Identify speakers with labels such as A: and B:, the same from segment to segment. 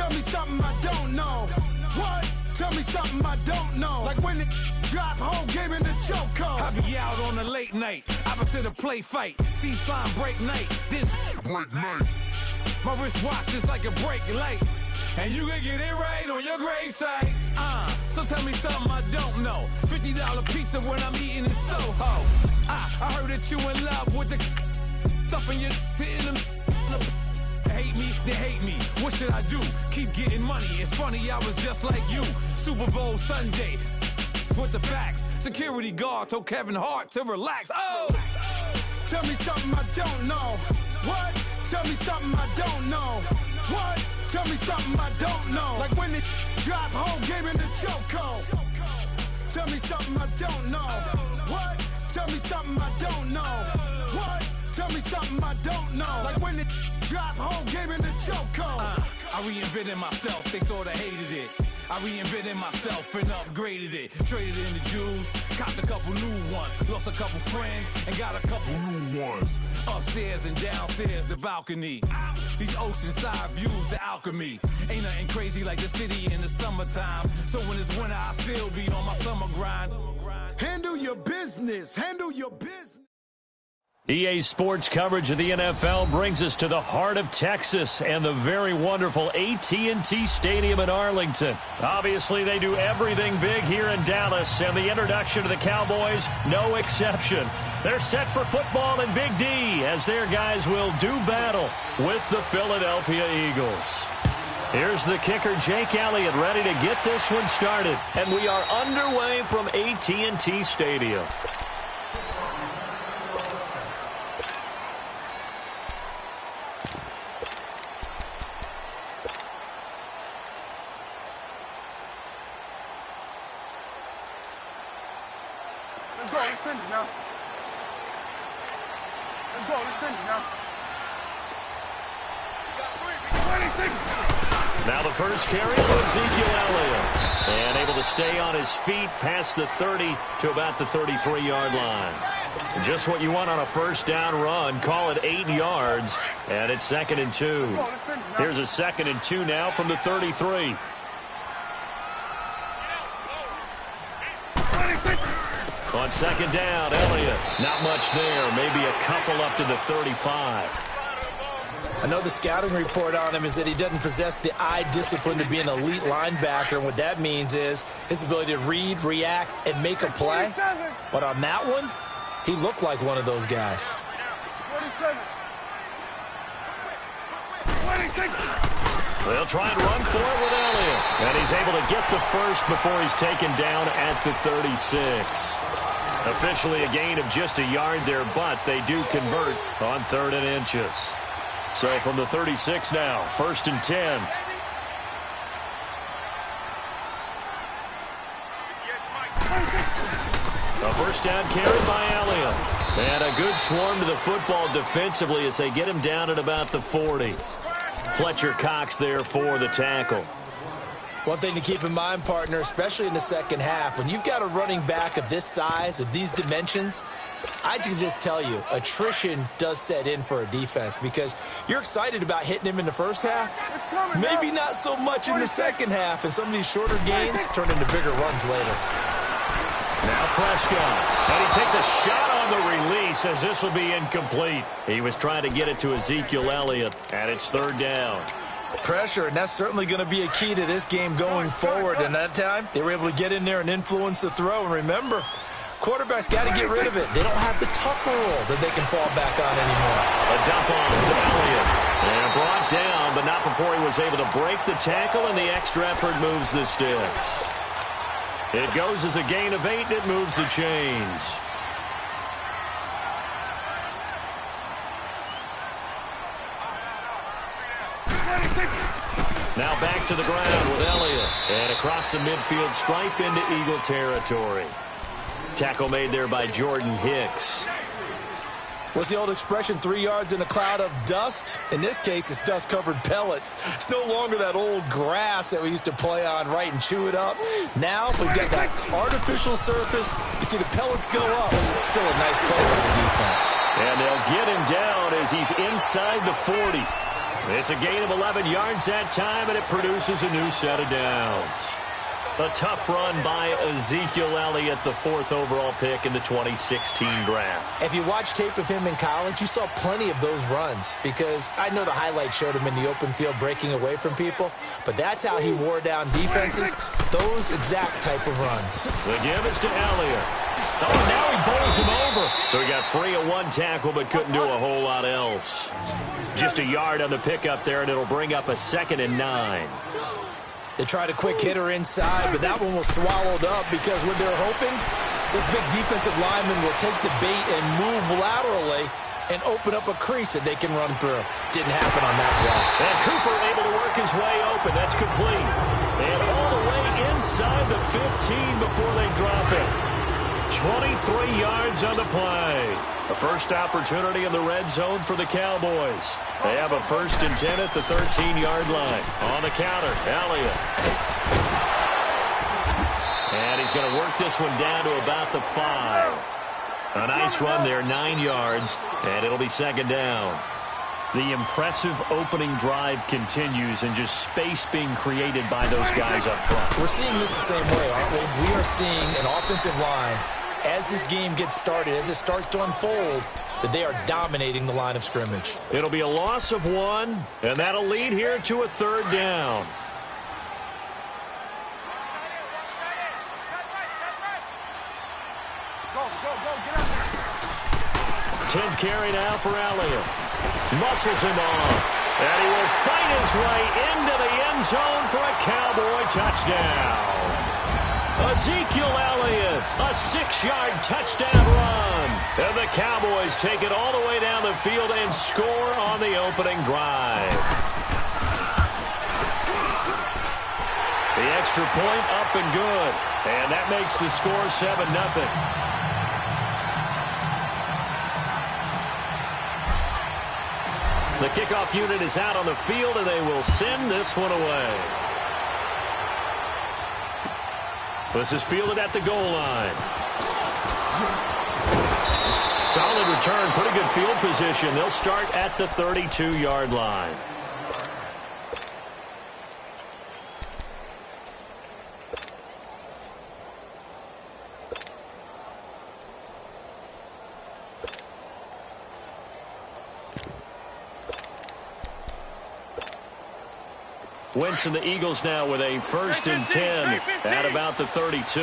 A: Tell me something I don't know. What? Tell me something I don't know. Like when it drop, whole game in the chokehold.
B: I be out on a late night, opposite a play fight. See sign break night, this break night. My wristwatch is like a brake light, and you can get it right on your gravesite. So tell me something I don't know. $50 pizza when I'm eating in Soho. I heard that you in love with the stuff in your in the hate me, they hate me. What should I do? Keep getting money. It's funny, I was just like you. Super Bowl Sunday with the facts. Security guard told Kevin Hart to relax. Oh!
A: Tell me something I don't know. What? Tell me something I don't know. What? Tell me something I don't know. Like when it drop, whole game in the chokehold. Tell me something I don't know. What? Tell me something I don't know. What? Tell me something I don't know. Like when it drop, whole game in the chokehold.
B: I reinvented myself, they sorta hated it. I reinvented myself and upgraded it. Traded in the jewels, copped a couple new ones. Lost a couple friends and got a couple new ones. Upstairs and downstairs, the balcony. These oceanside views, the alchemy. Ain't nothing crazy like the city in the summertime. So when it's winter, I still be on my summer grind.
A: Handle your business, handle your business.
C: EA Sports coverage of the NFL brings us to the heart of Texas and the very wonderful AT&T Stadium in Arlington. Obviously, they do everything big here in Dallas, and the introduction to the Cowboys, no exception. They're set for football in Big D as their guys will do battle with the Philadelphia Eagles. Here's the kicker, Jake Elliott, ready to get this one started. And we are underway from AT&T Stadium. Now the first carry for Ezekiel Elliott. And able to stay on his feet past the 30 to about the 33-yard line. Just what you want on a first down run. Call it 8 yards. And it's 2nd and 2. Here's a 2nd and 2 now from the 33. On 2nd down, Elliott. Not much there. Maybe a couple up to the 35.
D: I know the scouting report on him is that he doesn't possess the eye discipline to be an elite linebacker. And what that means is his ability to read, react, and make a play. But on that one, he looked like one of those guys.
C: They'll try and run for it with Elliott. And he's able to get the first before he's taken down at the 36. Officially a gain of just a yard there, but they do convert on 3rd and inches. So from the 36 now, 1st and 10. A first down carried by Elliott. And a good swarm to the football defensively as they get him down at about the 40. Fletcher Cox there for the tackle.
D: One thing to keep in mind, partner, especially in the second half, when you've got a running back of this size, of these dimensions, I can just tell you, attrition does set in for a defense because you're excited about hitting him in the first half. Maybe not so much in the second half, and some of these shorter gains turn into bigger runs later.
C: Now Prescott, and he takes a shot on the release as this will be incomplete. He was trying to get it to Ezekiel Elliott, and it's 3rd down.
D: Pressure, and that's certainly going to be a key to this game going forward. And that time, they were able to get in there and influence the throw. And remember, quarterbacks got to get rid of it. They don't have the tuck rule that they can fall back on anymore.
C: A dump off to Elliott. And brought down, but not before he was able to break the tackle, and the extra effort moves the sticks. It goes as a gain of 8, and it moves the chains. Now back to the ground with Elliott. And across the midfield stripe into Eagle territory. Tackle made there by Jordan Hicks.
D: What's the old expression, 3 yards in a cloud of dust? In this case, it's dust-covered pellets. It's no longer that old grass that we used to play on, right, and chew it up. Now we've got that artificial surface. You see the pellets go up. Still a nice play for the defense.
C: And they'll get him down as he's inside the 40. It's a gain of 11 yards that time, and it produces a new set of downs. A tough run by Ezekiel Elliott, the 4th overall pick in the 2016 draft.
D: If you watch tape of him in college, you saw plenty of those runs, because I know the highlights showed him in the open field breaking away from people, but that's how he wore down defenses, those exact type of runs.
C: The give is to Elliott. Oh, now he bowls him over. So he got free of one tackle, but couldn't do a whole lot else. Just a yard on the pickup there, and it'll bring up a 2nd and 9.
D: They tried a quick hitter inside, but that one was swallowed up because what they're hoping, this big defensive lineman will take the bait and move laterally and open up a crease that they can run through. Didn't happen on that play.
C: And Cooper able to work his way open. That's complete. And all the way inside the 15 before they drop it. 23 yards on the play. The first opportunity in the red zone for the Cowboys. They have a 1st and 10 at the 13-yard line. On the counter, Elliott. And he's going to work this one down to about the 5. A nice run there, 9 yards, and it'll be 2nd down. The impressive opening drive continues, and just space being created by those guys up front.
D: We're seeing this the same way, aren't we? We are seeing an offensive line, as this game gets started, as it starts to unfold, that they are dominating the line of scrimmage.
C: It'll be a loss of 1, and that'll lead here to a 3rd down.
A: Go, get up there.
C: 10th carry now for Elliott. Muscles him off. And he will fight his way into the end zone for a Cowboy touchdown. Ezekiel Elliott, a 6-yard touchdown run. And the Cowboys take it all the way down the field and score on the opening drive. The extra point up and good. And that makes the score 7-0. The kickoff unit is out on the field, and they will send this one away. This is fielded at the goal line. Solid return, pretty good field position. They'll start at the 32-yard line. Wentz and the Eagles now with a 1st and 10 at about the 32.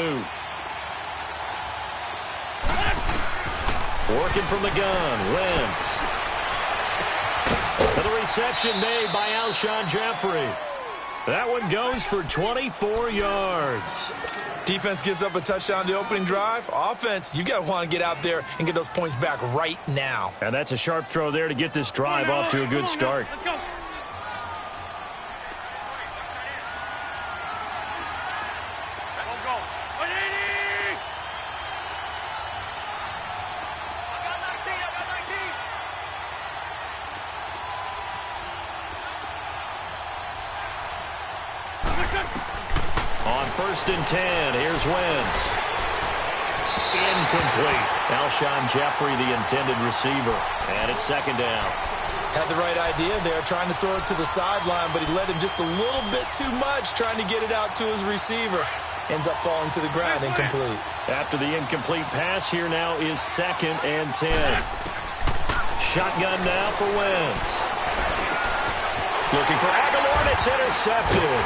C: Working from the gun, Wentz. And the reception made by Alshon Jeffrey. That one goes for 24 yards.
D: Defense gives up a touchdown the opening drive. Offense, you got to want to get out there and get those points back right now.
C: And that's a sharp throw there to get this drive off to a good start.
A: Let's go.
C: On 1st and 10, here's Wentz. Incomplete. Alshon Jeffrey, the intended receiver. And it's 2nd down.
D: Had the right idea there, trying to throw it to the sideline, but he led him just a little bit too much, trying to get it out to his receiver. Ends up falling to the ground, incomplete.
C: After the incomplete pass, here now is 2nd and 10. Shotgun now for Wentz. Looking for Aguilar, and it's intercepted.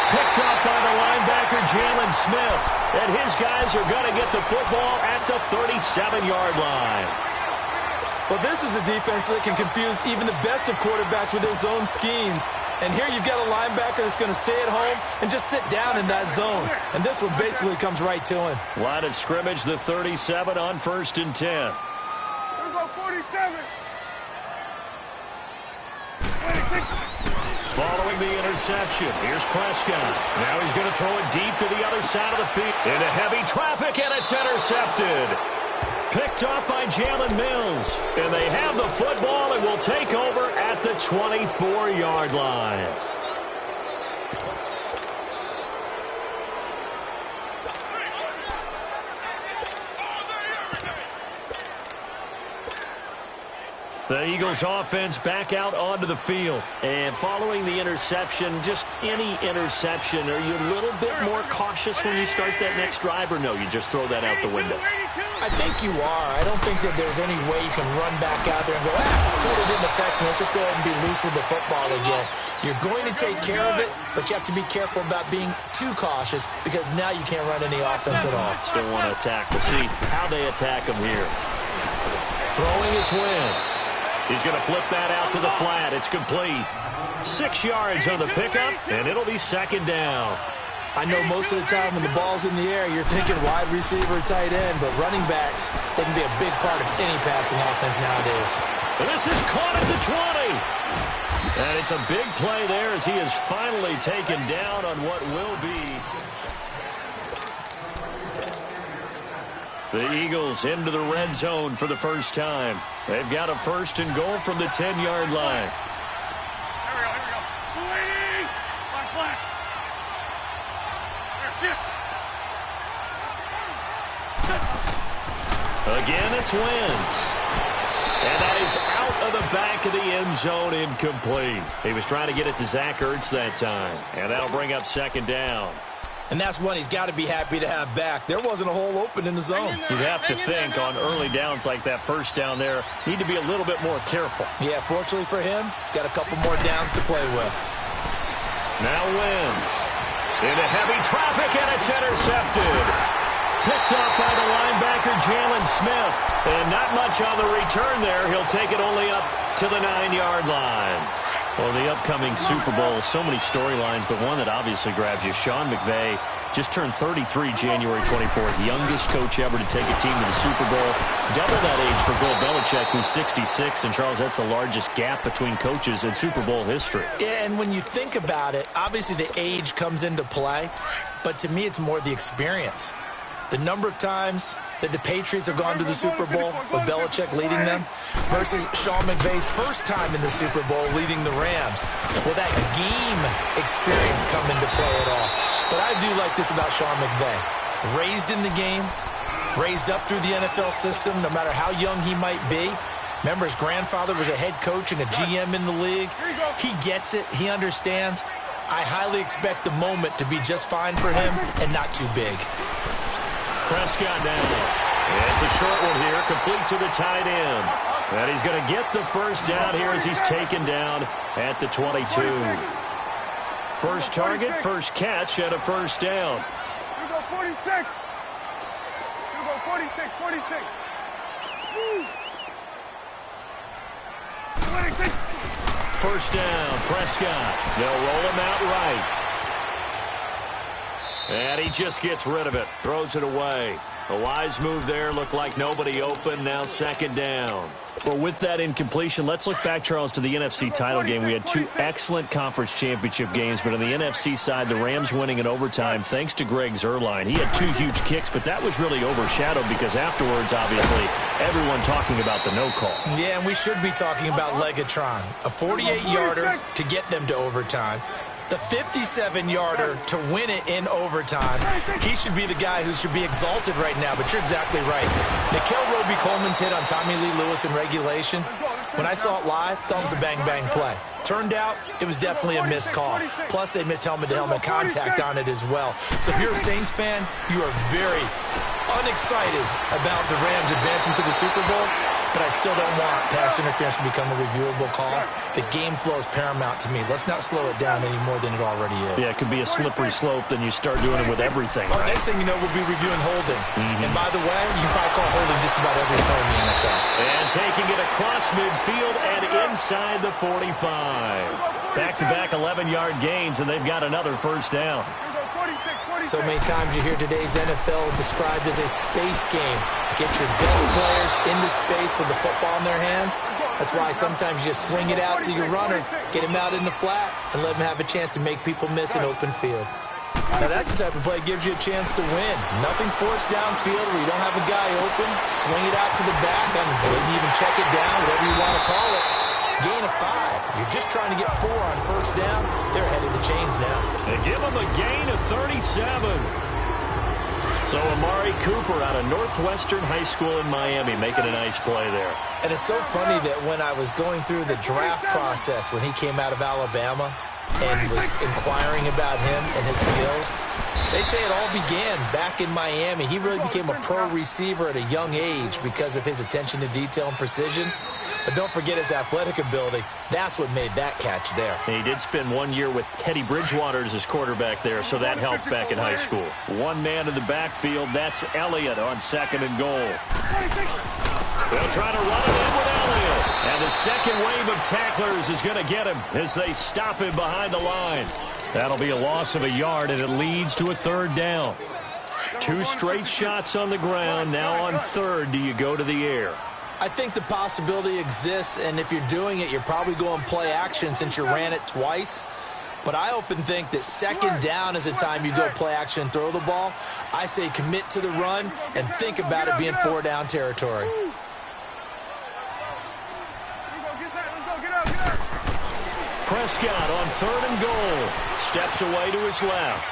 C: Picked up by the linebacker, Jalen Smith. And his guys are going to get the football at the 37-yard line.
D: Well, this is a defense that can confuse even the best of quarterbacks with their zone schemes. And here you've got a linebacker that's going to stay at home and just sit down in that zone. And this one basically comes right to him.
C: Line of scrimmage, the 37 on 1st and 10.
A: Here we go, 47.
C: Following the interception, here's Prescott. Now he's going to throw it deep to the other side of the field. Into heavy traffic, and it's intercepted. Picked up by Jalen Mills. And they have the football and will take over at the 24-yard line. The Eagles offense back out onto the field.
E: And following the interception, just any interception, are you a little bit more cautious when you start that next drive, or no, you just throw that out the window?
D: I think you are. I don't think that there's any way you can run back out there and go, totally didn't affect me. Let's just go ahead and be loose with the football again. You're going to take care of it, but you have to be careful about being too cautious because now you can't run any offense at all.
E: Still want to attack. We'll see how they attack him here.
C: Throwing is Wentz. He's going to flip that out to the flat. It's complete. 6 yards on the pickup, and it'll be second down.
D: I know most of the time when the ball's in the air, you're thinking wide receiver, tight end, but running backs, they can be a big part of any passing offense nowadays.
C: And this is caught at the 20. And it's a big play there as he is finally taken down on what will be. The Eagles into the red zone for the first time. They've got a first and goal from the 10-yard line.
A: Here we go. Black.
C: Again, it's Wentz. And that is out of the back of the end zone, incomplete. He was trying to get it to Zach Ertz that time. And that'll bring up second down.
D: And that's one he's got to be happy to have back. There wasn't a hole open in the zone.
C: You'd have to think on early downs like that first down there, need to be a little bit more careful.
D: Yeah, fortunately for him, got a couple more downs to play with.
C: Now Wentz into heavy traffic, and it's intercepted. Picked up by the linebacker, Jalen Smith. And not much on the return there. He'll take it only up to the 9-yard line. Well, the upcoming Super Bowl, so many storylines, but one that obviously grabs you. Sean McVay just turned 33 January 24th, youngest coach ever to take a team to the Super Bowl. Double that age for Bill Belichick, who's 66. And, Charles, that's the largest gap between coaches in Super Bowl history.
D: Yeah, and when you think about it, obviously the age comes into play. But to me, it's more the experience. The number of times that the Patriots have gone to the Super Bowl with Belichick leading them versus Sean McVay's first time in the Super Bowl leading the Rams. Will that game experience come into play at all? But I do like this about Sean McVay. Raised in the game, raised up through the NFL system, no matter how young he might be. Remember, his grandfather was a head coach and a GM in the league. He gets it. He understands. I highly expect the moment to be just fine for him and not too big.
C: Prescott down. It's a short one here, complete to the tight end. And he's going to get the first down here as he's taken down at the 22. First target, first catch, and a first down.
A: Here we go, 46. Here we go, 46, 46. Woo. 26.
C: First down, Prescott. They'll roll him out right. And he just gets rid of it, throws it away. A wise move there, looked like nobody open, now second down. Well, with that incompletion, let's look back, Charles, to the NFC title game. We had two excellent conference championship games, but on the NFC side, the Rams winning in overtime thanks to Greg Zuerlein. He had two huge kicks, but that was really overshadowed because afterwards, obviously, everyone talking about the no call.
D: Yeah, and we should be talking about Legatron, a 48-yarder to get them to overtime. The 57-yarder to win it in overtime. He should be the guy who should be exalted right now, but you're exactly right. Nickel Roby-Coleman's hit on Tommy Lee Lewis in regulation. When I saw it live, thought it was a bang-bang play. Turned out, it was definitely a missed call. Plus, they missed helmet-to-helmet contact on it as well. So if you're a Saints fan, you are very unexcited about the Rams advancing to the Super Bowl. But I still don't want pass interference to become a reviewable call. The game flow is paramount to me. Let's not slow it down any more than it already is.
C: Yeah, it could be a slippery slope, then you start doing it with everything.
D: Oh, right? Next thing you know, we'll be reviewing holding. And by the way, you can probably call holding just about every play in the NFL.
C: And taking it across midfield and inside the 45. Back-to-back 11-yard gains, and they've got another first down.
D: So many times you hear today's NFL described as a space game. Get your best players into space with the football in their hands. That's why sometimes you just swing it out to your runner, get him out in the flat, and let him have a chance to make people miss an open field. Now that's the type of play that gives you a chance to win. Nothing forced downfield where you don't have a guy open. Swing it out to the back, maybe even check it down, whatever you want to call it. Gain of 5. You're just trying to get 4 on first down. They're ahead of the chains now.
C: They give them a gain of 37.
E: So Amari Cooper out of Northwestern High School in Miami making a nice play there.
D: And it's so funny that when I was going through the draft process when he came out of Alabama and was inquiring about him and his skills, they say it all began back in Miami. He really became a pro receiver at a young age because of his attention to detail and precision. But don't forget his athletic ability. That's what made that catch there.
E: He did spend 1 year with Teddy Bridgewater as his quarterback there, so that helped back in high school. One man in the backfield, that's Elliott on 2nd and goal. They'll try to run it in with Elliott. And the second wave of tacklers is going to get him as they stop him behind the line. That'll be a loss of a yard, and it leads to a 3rd down. 2 straight shots on the ground. Now on 3rd, do you go to the air?
D: I think the possibility exists, and if you're doing it, you're probably going play action since you ran it twice. But I often think that 2nd down is the time you go play action and throw the ball. I say commit to the run and think about it being 4-down territory.
E: Prescott on 3rd and goal. Steps away to his left.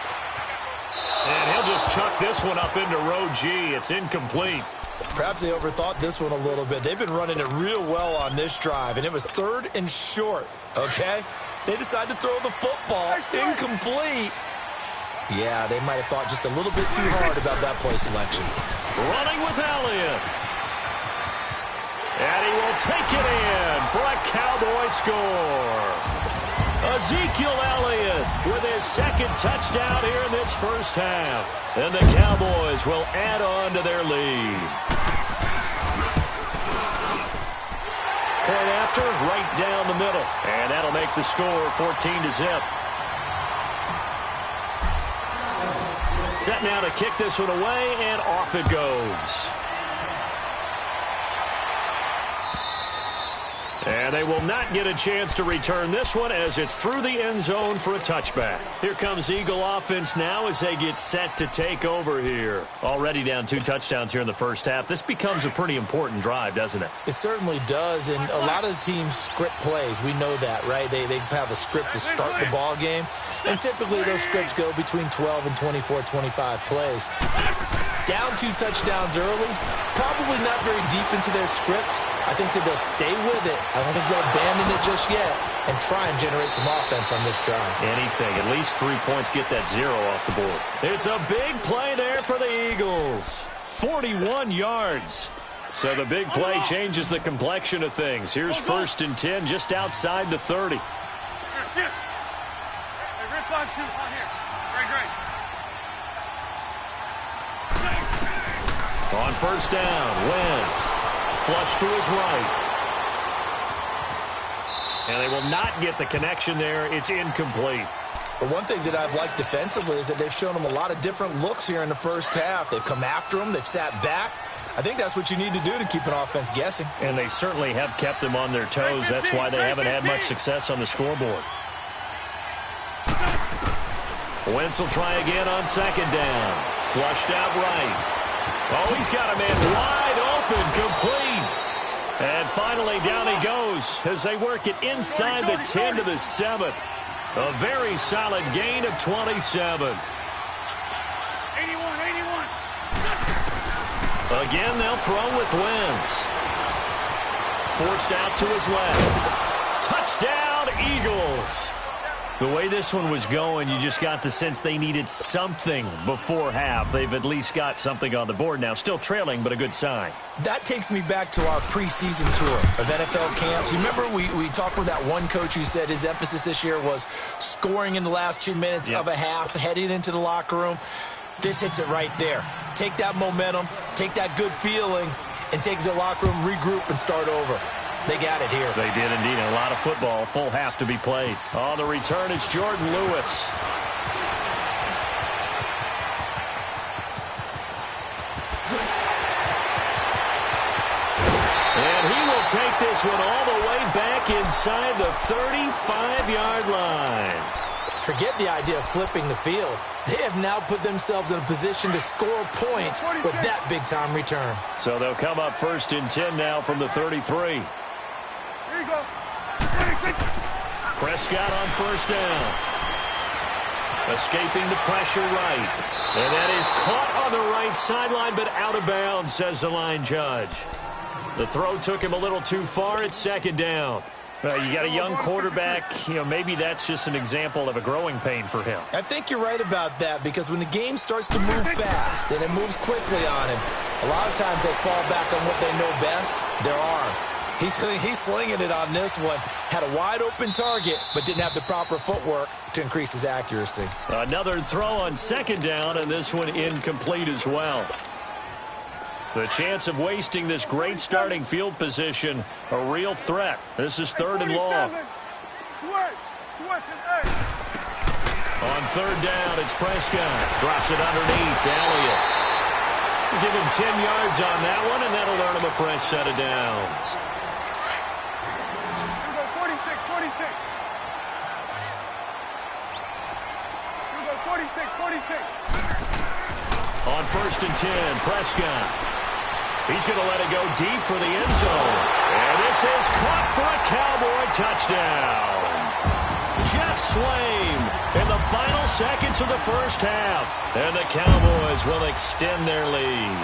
E: And he'll just chuck this one up into row G. It's incomplete.
D: Perhaps they overthought this one a little bit. They've been running it real well on this drive, and it was 3rd and short, okay? They decided to throw the football. Incomplete. Yeah, they might have thought just a little bit too hard about that play selection.
E: Running with Elliott. And he will take it in for a Cowboy score. Ezekiel Elliott with his 2nd touchdown here in this first half. And the Cowboys will add on to their lead. Point after, right down the middle. And that'll make the score 14-0. Set now to kick this one away, and off it goes. And they will not get a chance to return this one as it's through the end zone for a touchback. Here comes Eagle offense now as they get set to take over here. Already down 2 touchdowns here in the first half. This becomes a pretty important drive, doesn't it?
D: It certainly does, and a lot of the teams script plays. We know that, right? They have a script to start the ball game, and typically those scripts go between 12 and 24, 25 plays. Down 2 touchdowns early, probably not very deep into their script. I think that they'll stay with it. I don't think they'll abandon it just yet and try and generate some offense on this drive.
E: Anything. At least 3 points, get that 0 off the board. It's a big play there for the Eagles. 41 yards. So the big play changes the complexion of things. Here's 1st and 10 just outside the 30. On 1st down, Wentz. Flush to his right. And they will not get the connection there. It's incomplete.
D: But one thing that I've liked defensively is that they've shown them a lot of different looks here in the first half. They've come after them. They've sat back. I think that's what you need to do to keep an offense guessing.
E: And they certainly have kept them on their toes. That's why they haven't had much success on the scoreboard. Wentz will try again on 2nd down. Flushed out right. Oh, he's got a man wide open, complete. And finally, down he goes as they work it inside the 10 to the 7. A very solid gain of 27. 81. Again, they'll throw with Wentz. Forced out to his left. Touchdown, Eagles. The way this one was going, you just got the sense they needed something before half. They've at least got something on the board now. Still trailing, but a good sign.
D: That takes me back to our preseason tour of NFL camps. You remember we talked with that one coach who said his emphasis this year was scoring in the last 2 minutes of a half, heading into the locker room. This hits it right there. Take that momentum, take that good feeling, and take it to the locker room, regroup, and start over. They got it here.
E: They did indeed. A lot of football, full half to be played. On the return, it's Jordan Lewis. And he will take this one all the way back inside the 35-yard line.
D: Forget the idea of flipping the field. They have now put themselves in a position to score points with that big-time return.
E: So they'll come up 1st and 10 now from the 33. Prescott on 1st down. Escaping the pressure right.
C: And that is caught on the right sideline, but out of bounds, says the line judge. The throw took him a little too far. It's second down. You got a young quarterback. Maybe that's just an example of a growing pain for him.
D: I think you're right about that, because when the game starts to move fast and it moves quickly on him, a lot of times they fall back on what they know best, their arm. He's slinging it on this one. Had a wide-open target, but didn't have the proper footwork to increase his accuracy.
C: Another throw on second down, and this one incomplete as well. The chance of wasting this great starting field position, a real threat. This is third and long. On third down, it's Prescott. Drops it underneath to Elliott. Give him 10 yards on that one, and that'll earn him a fresh set of downs. On first and 10, Prescott. He's going to let it go deep for the end zone. And this is caught for a Cowboy touchdown. Jeff Swaim in the final seconds of the first half. And the Cowboys will extend their lead.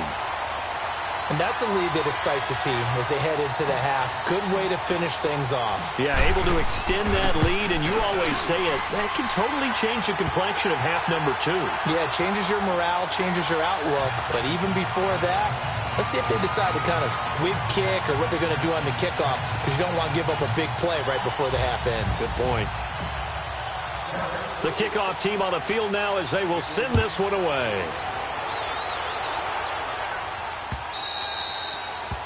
D: And that's a lead that excites a team as they head into the half. Good way to finish things off.
C: Yeah, able to extend that lead, and you always say it, that can totally change the complexion of half number 2.
D: Yeah, it changes your morale, changes your outlook. But even before that, let's see if they decide to kind of squib kick or what they're going to do on the kickoff, because you don't want to give up a big play right before the half ends.
C: Good point. The kickoff team on the field now as they will send this one away.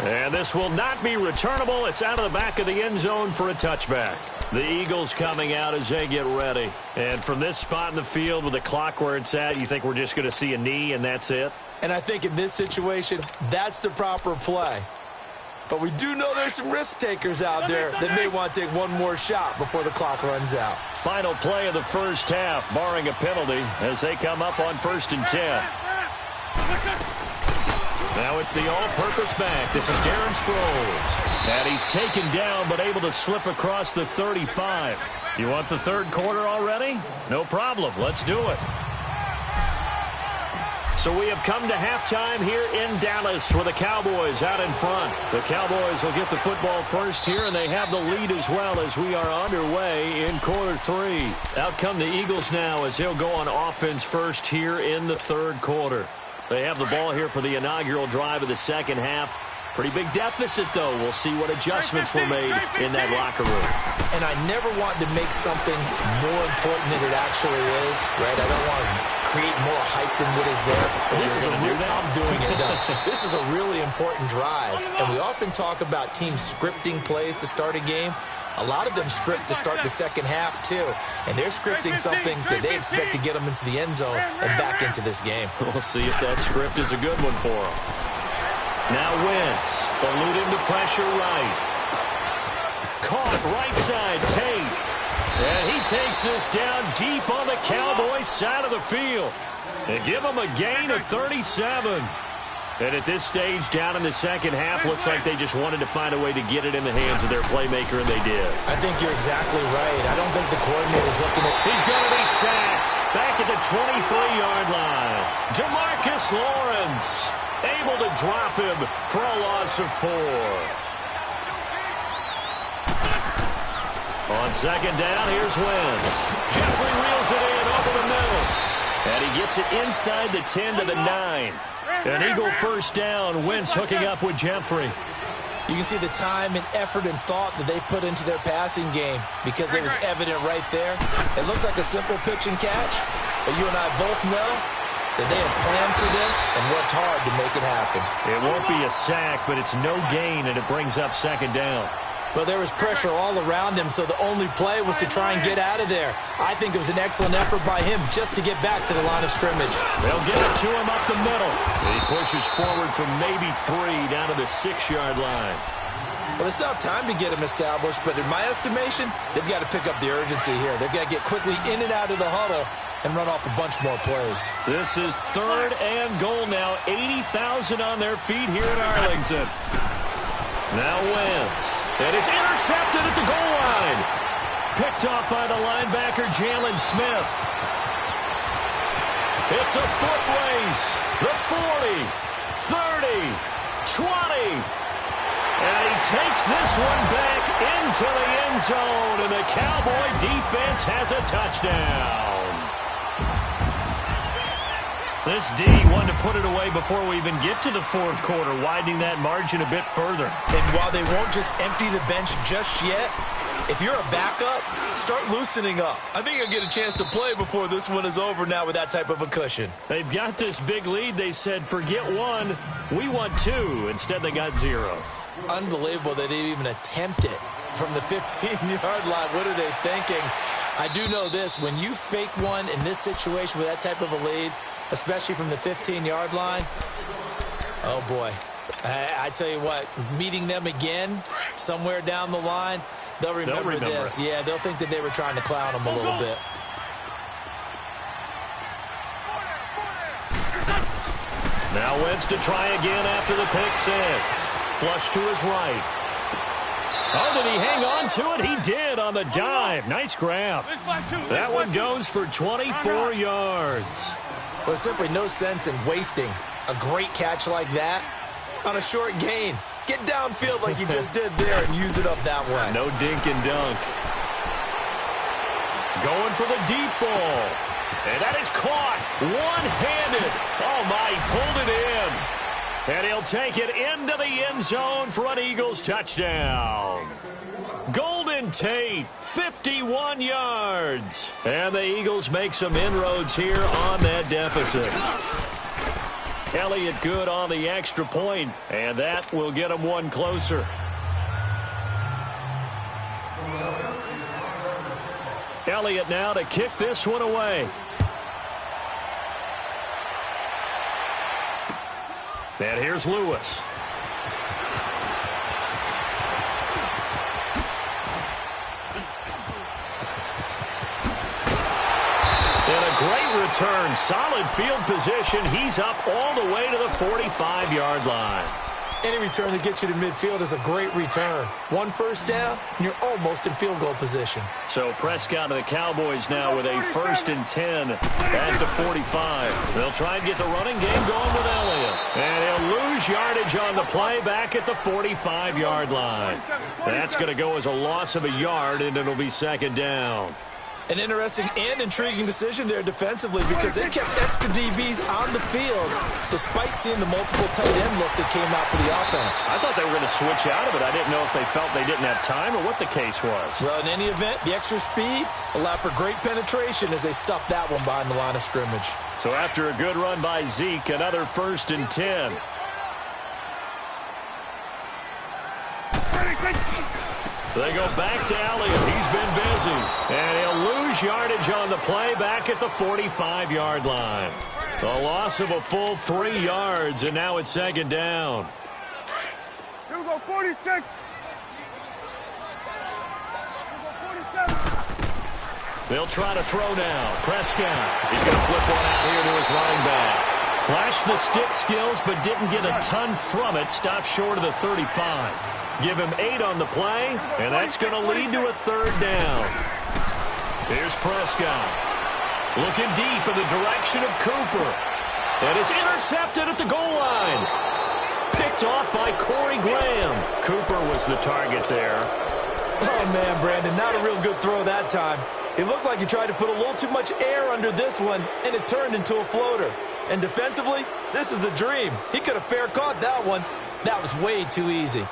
C: And this will not be returnable. It's out of the back of the end zone for a touchback. The Eagles coming out as they get ready. And from this spot in the field with the clock where it's at, you think we're just going to see a knee and that's it?
D: And I think in this situation, that's the proper play. But we do know there's some risk takers out there that may want to take one more shot before the clock runs out.
C: Final play of the first half, barring a penalty, as they come up on first and 10. Now it's the all-purpose back. This is Darren Sproles. And he's taken down but able to slip across the 35. You want the third quarter already? No problem. Let's do it. So we have come to halftime here in Dallas with the Cowboys out in front. The Cowboys will get the football first here, and they have the lead as well as we are underway in quarter 3. Out come the Eagles now as they'll go on offense first here in the third quarter. They have the ball here for the inaugural drive of the second half. Pretty big deficit, though. We'll see what adjustments were made in that locker room.
D: And I never want to make something more important than it actually is, right? I don't want to create more hype than what is there. But this is I'm doing it, though. This is a really important drive. And we often talk about teams scripting plays to start a game. A lot of them script to start the second half, too. And they're scripting something that they expect to get them into the end zone and back into this game.
C: We'll see if that script is a good one for them. Now Wentz, eluding the pressure right. Caught right side, Tate. And he takes this down deep on the Cowboys side of the field. And give him a gain of 37. And at this stage, down in the second half, looks like they just wanted to find a way to get it in the hands of their playmaker, and they did.
D: I think you're exactly right. I don't think the coordinator's looking at...
C: He's going to be sacked back at the 23-yard line. Demarcus Lawrence able to drop him for a loss of 4. On second down, here's Wentz. Jeffrey reels it in over the middle. And he gets it inside the 10 to the 9. An Eagle first down. Wentz hooking up with Jeffrey.
D: You can see the time and effort and thought that they put into their passing game because it was evident right there. It looks like a simple pitch and catch, but you and I both know that they have planned for this and worked hard to make it happen.
C: It won't be a sack, but it's no gain, and it brings up second down.
D: Well, there was pressure all around him, so the only play was to try and get out of there. I think it was an excellent effort by him just to get back to the line of scrimmage.
C: They'll get it to him up the middle. He pushes forward from maybe 3 down to the 6-yard line.
D: Well, they still have time to get him established, but in my estimation, they've got to pick up the urgency here. They've got to get quickly in and out of the huddle and run off a bunch more plays.
C: This is 3rd and goal now. 80,000 on their feet here in Arlington. Now Wentz. And it's intercepted at the goal line. Picked off by the linebacker, Jalen Smith. It's a foot race. The 40, 30, 20. And he takes this one back into the end zone, and the Cowboy defense has a touchdown. This D wanted to put it away before we even get to the fourth quarter, widening that margin a bit further.
D: And while they won't just empty the bench just yet, if you're a backup, start loosening up. I think you'll get a chance to play before this one is over now with that type of a cushion.
C: They've got this big lead. They said, forget one, we want two. Instead, they got 0.
D: Unbelievable they didn't even attempt it from the 15-yard line. What are they thinking? I do know this. When you fake one in this situation with that type of a lead, especially from the 15-yard line, oh, boy. I tell you what, meeting them again somewhere down the line, they'll remember this. Yeah, they'll think that they were trying to clown them a little bit.
C: Now Wentz to try again after the pick 6. Flush to his right. Oh, did he hang on to it? He did on the dive. Nice grab. That one goes for 24 yards.
D: Well, simply no sense in wasting a great catch like that on a short gain. Get downfield like you just did there and use it up that way.
C: No dink and dunk. Going for the deep ball. And that is caught one-handed. Oh, my, he pulled it in. And he'll take it into the end zone for an Eagles touchdown. Golden Tate, 51 yards. And the Eagles make some inroads here on that deficit. Elliott good on the extra point, and that will get him one closer. Elliott now to kick this one away. And here's Lewis. And a great return. Solid field position. He's up all the way to the 45-yard line.
D: Any return that gets you to midfield is a great return. One first down, and you're almost in field goal position.
C: So Prescott and the Cowboys now with a 1st and 10 at the 45. They'll try and get the running game going with Elliott. And he'll lose yardage on the play back at the 45-yard line. That's going to go as a loss of a yard, and it'll be 2nd down.
D: An interesting and intriguing decision there defensively because they kept extra DBs on the field despite seeing the multiple tight end look that came out for the offense.
C: I thought they were going to switch out of it. I didn't know if they felt they didn't have time or what the case was.
D: Well, in any event, the extra speed allowed for great penetration as they stuffed that one behind the line of scrimmage.
C: So after a good run by Zeke, another 1st and 10. They go back to Elliott. He's been busy. And he'll lose yardage on the play back at the 45-yard line. A loss of a full 3 yards, and now it's 2nd down.
A: Here we go, 46.
C: They'll try to throw now. Prescott. He's going to flip one out here to his running back. Flashed the stick skills, but didn't get a ton from it. Stopped short of the 35. Give him 8 on the play, and that's going to lead to a 3rd down. Here's Prescott. Looking deep in the direction of Cooper. And it's intercepted at the goal line. Picked off by Corey Graham. Cooper was the target there.
D: Oh, man, Brandon, not a real good throw that time. It looked like he tried to put a little too much air under this one, and it turned into a floater. And defensively, this is a dream. He could have fair caught that one. That was way too easy.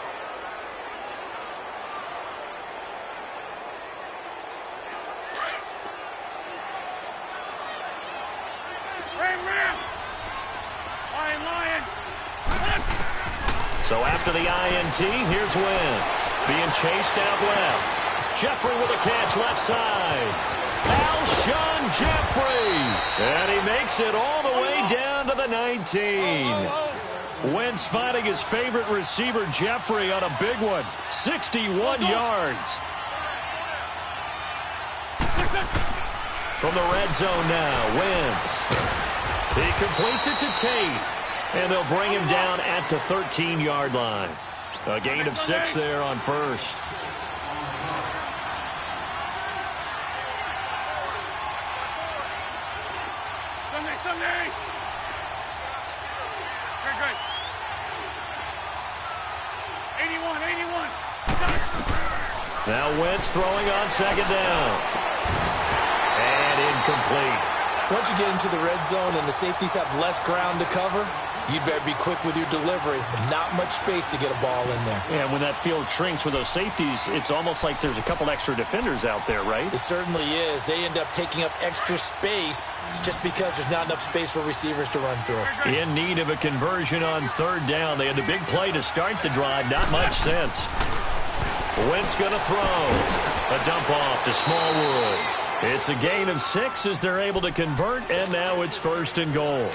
C: So after the INT, here's Wentz. Being chased out left. Jeffrey with a catch left side. Alshon Jeffrey. And he makes it all the way down to the 19. Wentz finding his favorite receiver, Jeffrey, on a big one. 61 yards. From the red zone now, Wentz. He completes it to Tate. And they'll bring him down at the 13-yard line. A gain of 6 there on 1st.
A: Sunday. Very good. 81.
C: Now Wentz throwing on second down. And incomplete.
D: Once you get into the red zone and the safeties have less ground to cover, you'd better be quick with your delivery. Not much space to get a ball in there.
C: Yeah, when that field shrinks with those safeties, it's almost like there's a couple extra defenders out there, right?
D: It certainly is. They end up taking up extra space just because there's not enough space for receivers to run through.
C: In need of a conversion on third down. They had the big play to start the drive. Not much sense. Wentz going to throw. A dump off to Smallwood. It's a gain of 6 as they're able to convert, and now it's 1st and goal.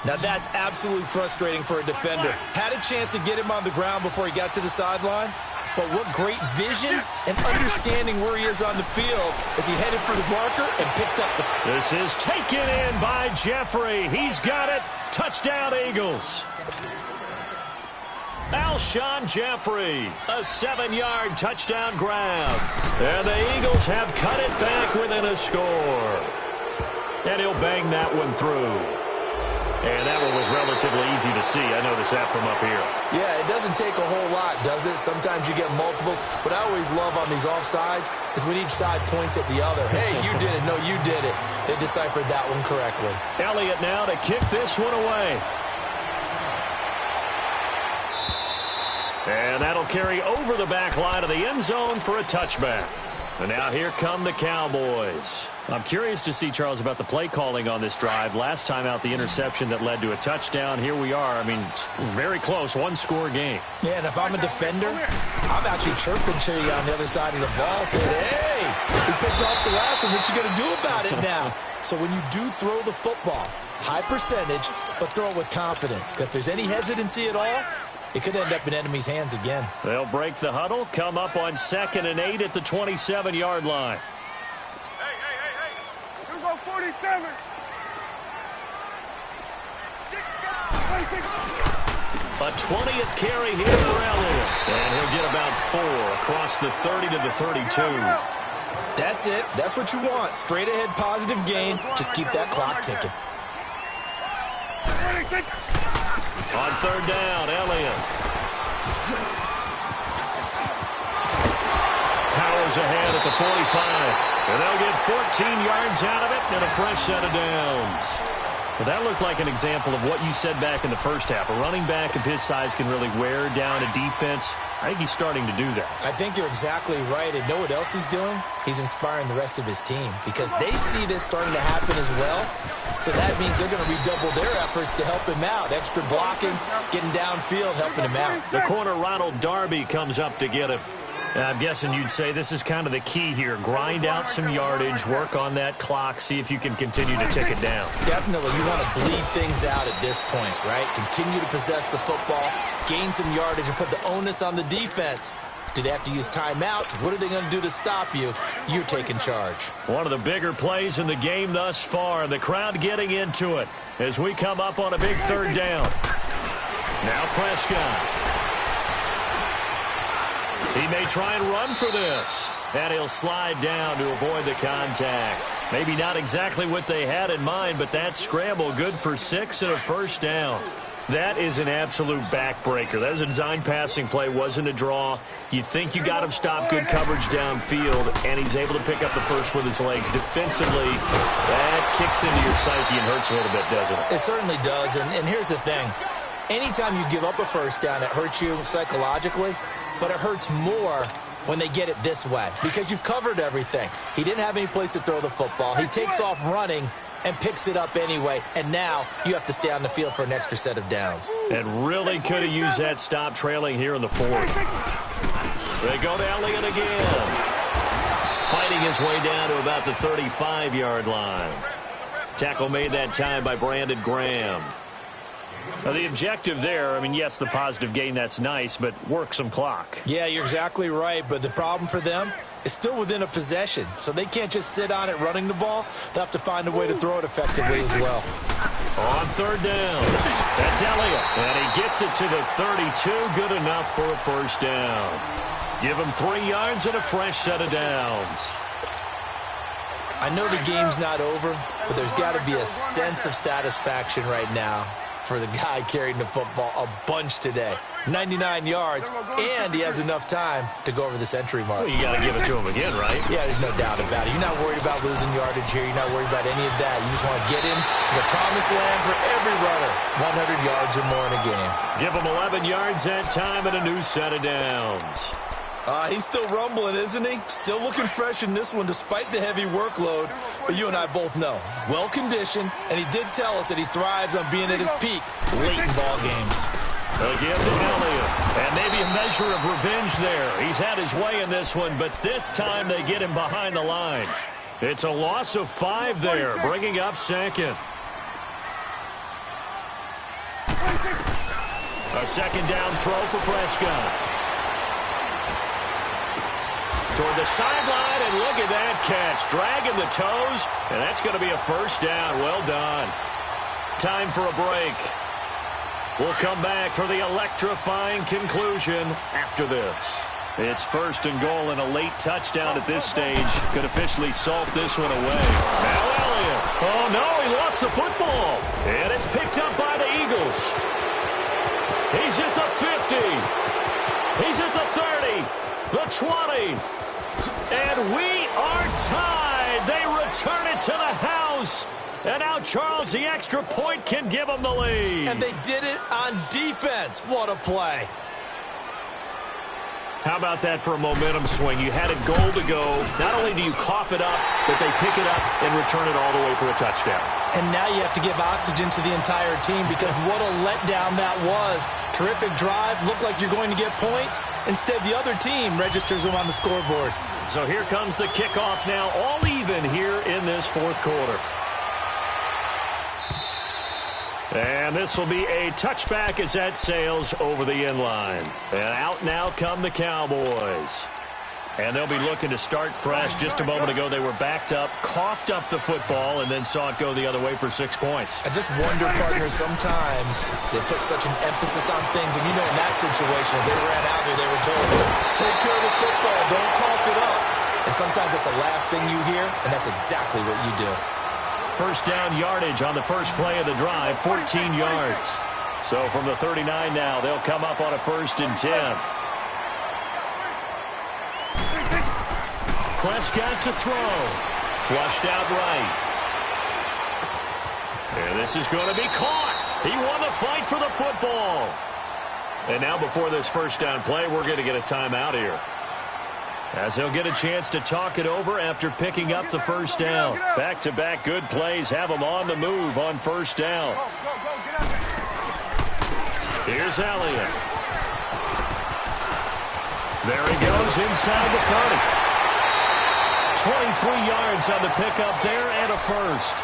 D: Now that's absolutely frustrating for a defender. Had a chance to get him on the ground before he got to the sideline, but what great vision and understanding where he is on the field as he headed for the marker and picked up the...
C: This is taken in by Jeffrey. He's got it. Touchdown, Eagles. Alshon Jeffrey, a 7-yard touchdown grab. And the Eagles have cut it back within a score. And he'll bang that one through. And that one was relatively easy to see. I noticed that from up here.
D: Yeah, it doesn't take a whole lot, does it? Sometimes you get multiples. What I always love on these offsides is when each side points at the other. Hey, you did it. No, you did it. They deciphered that one correctly.
C: Elliott now to kick this one away. And that'll carry over the back line of the end zone for a touchback. And now here come the Cowboys. I'm curious to see, Charles, about the play calling on this drive. Last time out, the interception that led to a touchdown. Here we are. I mean, very close, one-score game.
D: Yeah, and if I'm a defender, I'm actually chirping to you on the other side of the ball, saying, hey, we picked off the last one. What you going to do about it now? So when you do throw the football, high percentage, but throw it with confidence. Because if there's any hesitancy at all, it could end up in enemy's hands again.
C: They'll break the huddle, come up on 2nd and 8 at the 27-yard line.
A: Hey. Here we go, 47.
C: A 20th carry here for Elliott. And he'll get about 4 across the 30 to the 32.
D: That's it. That's what you want. Straight ahead positive gain. Just keep that clock ticking.
C: On third down, Elliott. Powers ahead at the 45. And they'll get 14 yards out of it and a fresh set of downs. Well, that looked like an example of what you said back in the first half. A running back of his size can really wear down a defense. I think he's starting to do that.
D: I think you're exactly right. And know what else he's doing? He's inspiring the rest of his team because they see this starting to happen as well. So that means they're going to redouble their efforts to help him out. Extra blocking, getting downfield, helping him out.
C: The corner, Ronald Darby, comes up to get him. I'm guessing you'd say this is kind of the key here. Grind out some yardage, work on that clock, see if you can continue to tick it down.
D: Definitely. You want to bleed things out at this point, right? Continue to possess the football, gain some yardage, and put the onus on the defense. Do they have to use timeouts? What are they going to do to stop you? You're taking charge. One
C: of the bigger plays in the game thus far. The crowd getting into it as we come up on a big third down. Now Prescott. He may try and run for this. And he'll slide down to avoid the contact. Maybe not exactly what they had in mind, but that scramble good for 6 and a first down. That is an absolute backbreaker. That was a design passing play, wasn't a draw. You think you got him stopped, good coverage downfield, and he's able to pick up the first with his legs. Defensively, that kicks into your psyche and hurts a little bit, doesn't it?
D: It certainly does, and here's the thing. Anytime you give up a first down, it hurts you psychologically, but it hurts more when they get it this way because you've covered everything. He didn't have any place to throw the football. He takes off running and picks it up anyway, and now you have to stay on the field for an extra set of downs.
C: And really could have used that stop trailing here in the fourth. They go to Elliott again. Fighting his way down to about the 35-yard line. Tackle made that time by Brandon Graham. Now, the objective there, I mean, yes, the positive gain, that's nice, but work some clock.
D: Yeah, you're exactly right, but the problem for them is still within a possession, so they can't just sit on it running the ball. They'll have to find a way to throw it effectively as well.
C: On third down, that's Elliott, and he gets it to the 32, good enough for a first down. Give him 3 yards and a fresh set of downs.
D: I know the game's not over, but there's got to be a sense of satisfaction right now for the guy carrying the football a bunch today. 99 yards, and he has enough time to go over the century mark.
E: Well, you got to give it to him again, right?
D: Yeah, there's no doubt about it. You're not worried about losing yardage here. You're not worried about any of that. You just want to get into the promised land for every runner. 100 yards or more in a game.
E: Give him 11 yards that time and a new set of downs.
D: He's still rumbling, isn't he? Still looking fresh in this one despite the heavy workload. But you and I both know, well-conditioned, and he did tell us that he thrives on being at his peak late in ball games.
E: Again to Elliott, and maybe a measure of revenge there. He's had his way in this one, but this time they get him behind the line. It's a loss of 5 there, bringing up second. A second down throw for Prescott. Toward the sideline, and look at that catch. Dragging the toes, and that's going to be a first down. Well done. Time for a break. We'll come back for the electrifying conclusion after this. It's first and goal, and a late touchdown at this stage could officially salt this one away. Now Elliott. Oh, no, he lost the football. And it's picked up by the Eagles. He's at the 50. He's at the 30. The 20. And we are tied. They return it to the house. And now Charles, the extra point, can give them the lead.
D: And they did it on defense. What a play.
E: How about that for a momentum swing? You had a goal to go. Not only do you cough it up, but they pick it up and return it all the way for a touchdown.
D: And now you have to give oxygen to the entire team because what a letdown that was. Terrific drive. Looked like you're going to get points. Instead, the other team registers them on the scoreboard.
E: So here comes the kickoff now, all even here in this fourth quarter. And this will be a touchback as that sails over the end line. And out now come the Cowboys. And they'll be looking to start fresh. Just a moment ago, they were backed up, coughed up the football, and then saw it go the other way for 6 points.
D: I just wonder, partner, sometimes they put such an emphasis on things. And you know, in that situation, as they ran out there, they were told, take care of the football, don't cough it up. And sometimes that's the last thing you hear, and that's exactly what you do.
E: First down yardage on the first play of the drive, 14 yards. So from the 39 now, they'll come up on a 1st and 10. Prescott to throw. Flushed out right. And this is going to be caught. He won the fight for the football. And now before this first down play, we're going to get a timeout here, as he'll get a chance to talk it over after picking up the first down. Back-to-back good plays have him on the move on first down. Here's Elliott. There he goes inside the 30. 23 yards on the pickup there and a first.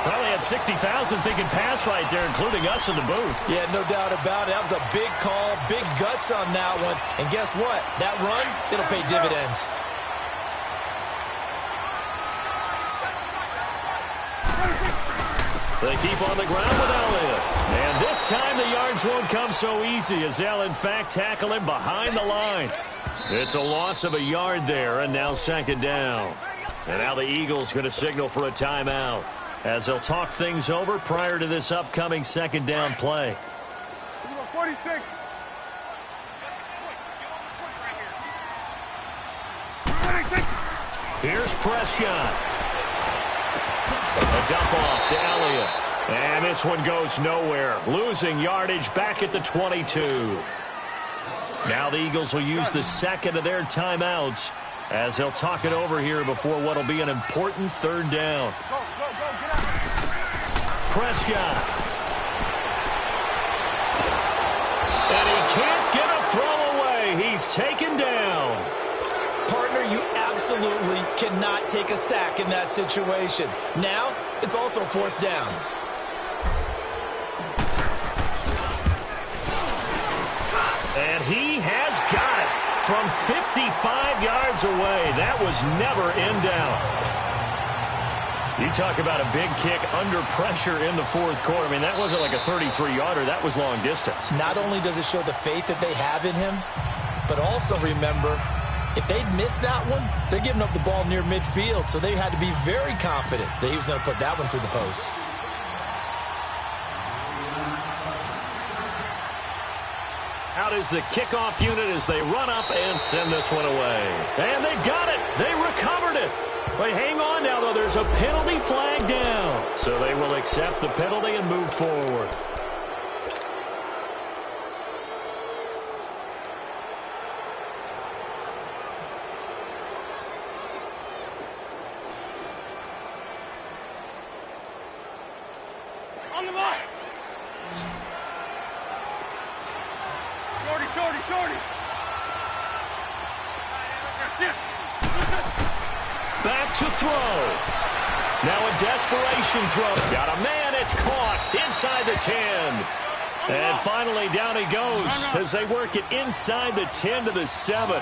E: Probably had 60,000 thinking pass right there, including us in the booth.
D: Yeah, no doubt about it. That was a big call, big guts on that one. And guess what? That run, it'll pay dividends.
E: They keep on the ground with Elliott. And this time the yards won't come so easy as they'll, in fact, tackle him behind the line. It's a loss of a yard there, and now second down. And now the Eagles going to signal for a timeout, as they'll talk things over prior to this upcoming second down play.
A: 46.
E: Here's Prescott. A dump off to Elliott. And this one goes nowhere. Losing yardage back at the 22. Now the Eagles will use the second of their timeouts, as they'll talk it over here before what will be an important third down. Prescott. And he can't get a throw away. He's taken down.
D: Partner, you absolutely cannot take a sack in that situation. Now, it's also fourth down.
E: And he has got it from 55 yards away. That was never in doubt. You talk about a big kick under pressure in the fourth quarter. I mean, that wasn't like a 33-yarder. That was long distance.
D: Not only does it show the faith that they have in him, but also remember, If they'd missed that one, they're giving up the ball near midfield, so they had to be very confident that he was going to put that one through the post.
C: Out is the kickoff unit as they run up and send this one away. And they've got it. They recovered it. But hang on now, though. There's a penalty flag down. So they will accept the penalty and move forward.
F: On the mark. Shorty.
C: Back to throw. Now a desperation throw. Got a man. It's caught inside the 10. And finally down he goes as they work it inside the 10 to the 7.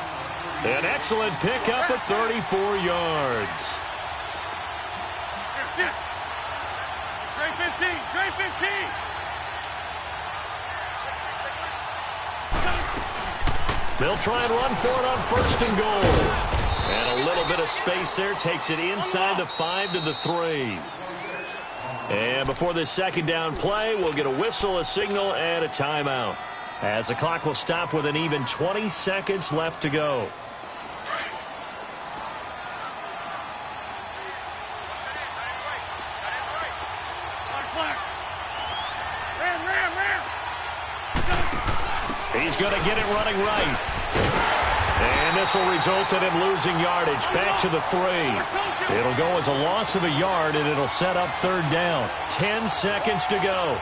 C: An excellent pickup of 34 yards.
F: Trey 15.
C: They'll try and run for it on 1st and goal. And a little bit of space there takes it inside the 5 to the 3. And before this second down play, we'll get a whistle, a signal, and a timeout, as the clock will stop with an even 20 seconds left to go. He's going to get it running right. And this will result in him losing yardage back to the 3. It'll go as a loss of a yard, and it'll set up 3rd down. 10 seconds to go.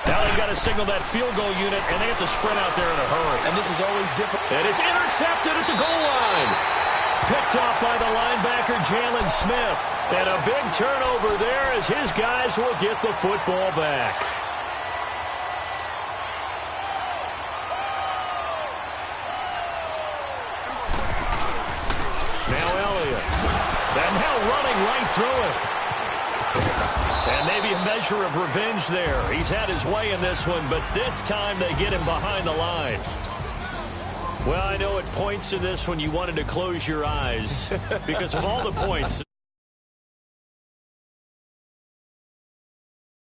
C: Now they've got to signal that field goal unit, and they have to sprint out there in a hurry.
D: And this is always difficult.
C: And it's intercepted at the goal line. Picked off by the linebacker, Jalen Smith. And a big turnover there as his guys will get the football back. And now running right through it. And maybe a measure of revenge there. He's had his way in this one, but this time they get him behind the line. Well, I know at points in this one you wanted to close your eyes because of all the points.